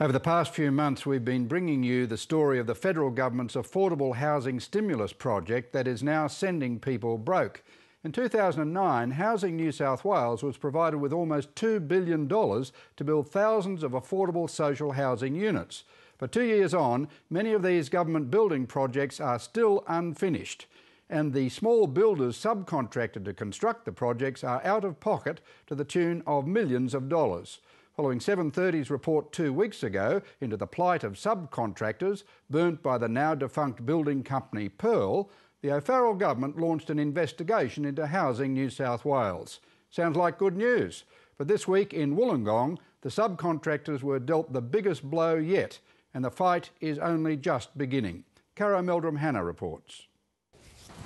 Over the past few months, we've been bringing you the story of the federal government's affordable housing stimulus project that is now sending people broke. In 2009, Housing New South Wales was provided with almost $2 billion to build thousands of affordable social housing units. But 2 years on, many of these government building projects are still unfinished, and the small builders subcontracted to construct the projects are out of pocket to the tune of millions of dollars. Following 730's report 2 weeks ago into the plight of subcontractors burnt by the now-defunct building company Pearl, the O'Farrell government launched an investigation into Housing New South Wales. Sounds like good news. But this week in Wollongong, the subcontractors were dealt the biggest blow yet, and the fight is only just beginning. Caro Meldrum-Hanna reports.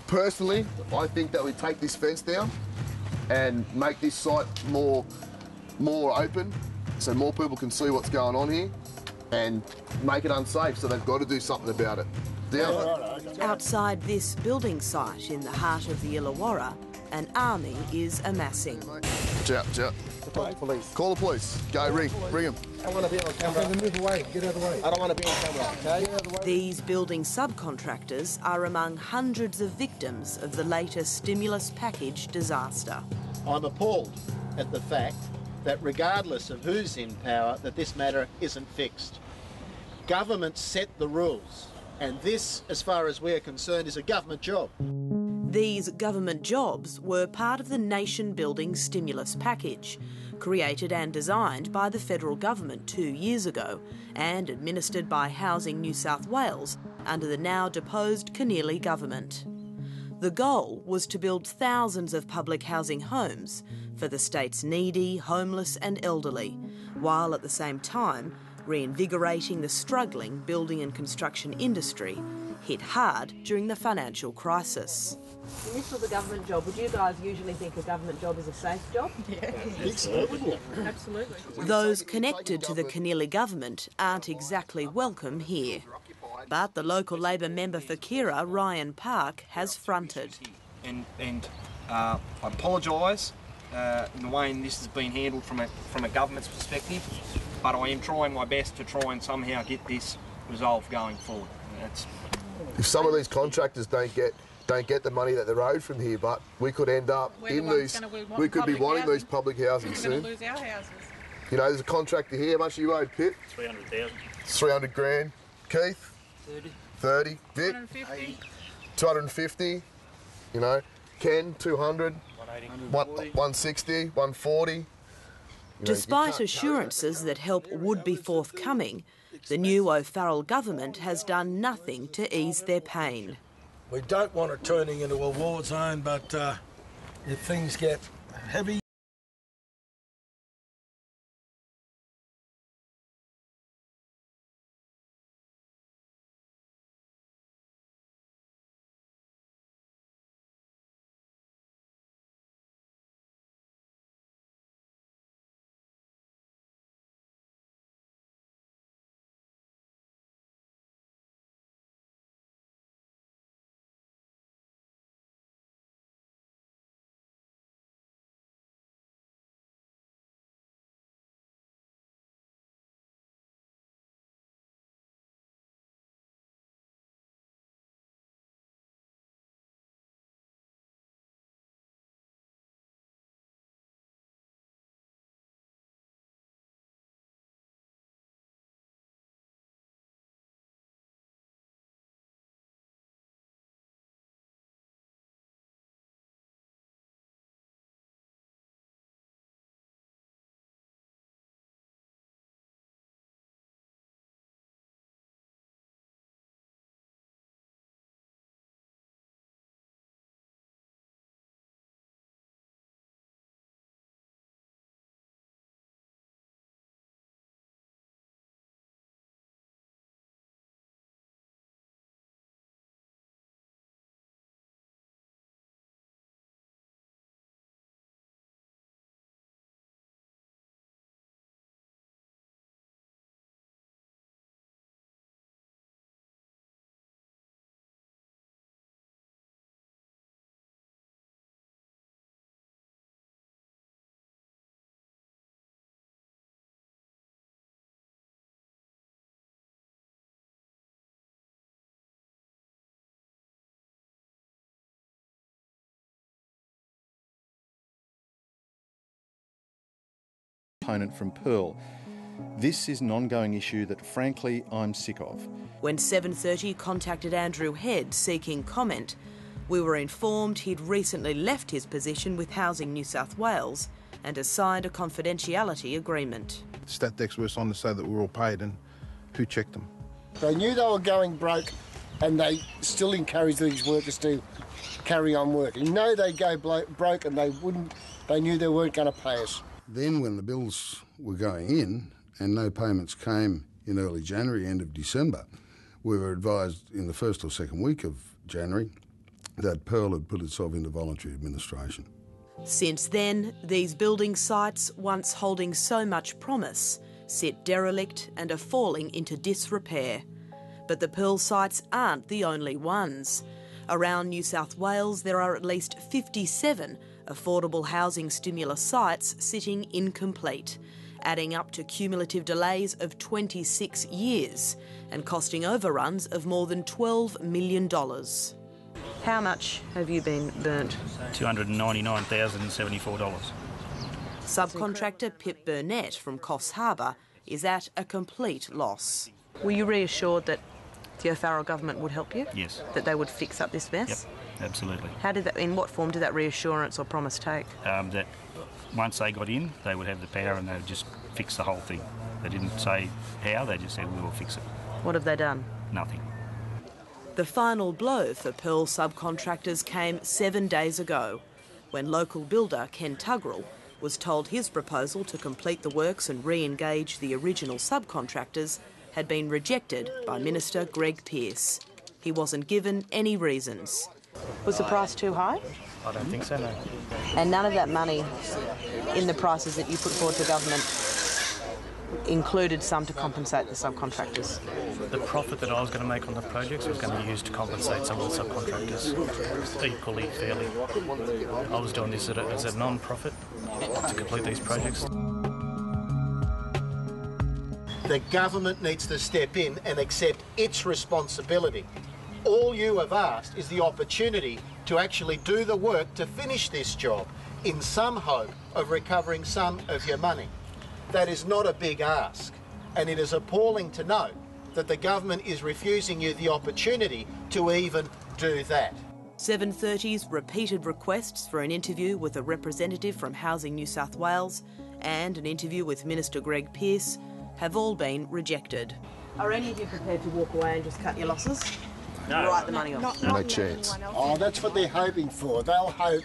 Personally, I think that we take this fence down and make this site more open, so more people can see what's going on here, and make it unsafe, so they've got to do something about it. Outside this building site in the heart of the Illawarra, an army is amassing. Out. Call the police. Call the police. Go, ring them. I want to be on camera. Move away. Get out of the way. I don't want to be on camera, okay? Get out of the way. These building subcontractors are among hundreds of victims of the latest stimulus package disaster. I'm appalled at the fact that regardless of who's in power, that this matter isn't fixed. Government set the rules, and this, as far as we're concerned, is a government job. These government jobs were part of the nation-building stimulus package, created and designed by the federal government 2 years ago and administered by Housing New South Wales under the now-deposed Keneally government. The goal was to build thousands of public housing homes for the state's needy, homeless and elderly, while at the same time reinvigorating the struggling building and construction industry hit hard during the financial crisis. This was a government job. Would you guys usually think a government job is a safe job? Yeah, wouldn't you? Absolutely. Those connected to the Keneally government aren't exactly welcome here. But the local Labor member for Kira, Ryan Park, has fronted. And I apologise in the way this has been handled from a government's perspective, but I am trying my best to try and somehow get this resolved going forward. If some of these contractors don't get the money that they're owed from here, but we could end up in these. We could be wanting these public housing soon. We're going to lose our houses. You know, there's a contractor here. How much are you owed, Pip? 300,000. 300 grand. Keith? 30. Vic? 250. 250. You know, Ken? 200. 160. 140. Despite assurances that help would be forthcoming, the new O'Farrell government has done nothing to ease their pain. We don't want it turning into a war zone, but if things get heavy, opponent from Pearl. This is an ongoing issue that, frankly, I'm sick of. When 7:30 contacted Andrew Head seeking comment, we were informed he'd recently left his position with Housing New South Wales and has signed a confidentiality agreement. Statdex were on to say that we're all paid, and who checked them? They knew they were going broke, and they still encouraged these workers to carry on working. You know they'd go broke and they knew they weren't going to pay us. Then when the bills were going in and no payments came in early January, end of December, we were advised in the first or second week of January that Pearl had put itself into voluntary administration. Since then, these building sites, once holding so much promise, sit derelict and are falling into disrepair. But the Pearl sites aren't the only ones. Around New South Wales, there are at least 57 affordable housing stimulus sites sitting incomplete, adding up to cumulative delays of 26 years and costing overruns of more than $12 million. How much have you been burnt? $299,074. Subcontractor Pip Burnett from Coffs Harbour is at a complete loss. Were you reassured that the O'Farrell government would help you? Yes. That they would fix up this mess? Yep, absolutely. In what form did that reassurance or promise take? That once they got in, they would have the power and they would just fix the whole thing. They didn't say how, they just said we will fix it. What have they done? Nothing. The final blow for Pearl subcontractors came 7 days ago, when local builder Ken Tuggerell was told his proposal to complete the works and re-engage the original subcontractors had been rejected by Minister Greg Pearce. He wasn't given any reasons. Was the price too high? I don't think so, no. And none of that money in the prices that you put forward to government included some to compensate the subcontractors? The profit that I was going to make on the projects was going to be used to compensate some of the subcontractors equally, fairly. I was doing this as a non-profit to complete these projects. The government needs to step in and accept its responsibility. All you have asked is the opportunity to actually do the work to finish this job in some hope of recovering some of your money. That is not a big ask, and it is appalling to note that the government is refusing you the opportunity to even do that. 7:30's repeated requests for an interview with a representative from Housing New South Wales and an interview with Minister Greg Pearce have all been rejected. Are any of you prepared to walk away and just cut your losses? No. Write the money off? No chance. Oh, that's what they're hoping for. They'll hope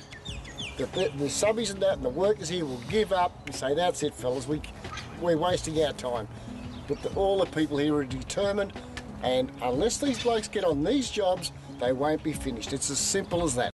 that the subbies and that and the workers here will give up and say, that's it, fellas, we're wasting our time. But all the people here are determined, and unless these blokes get on these jobs, they won't be finished. It's as simple as that.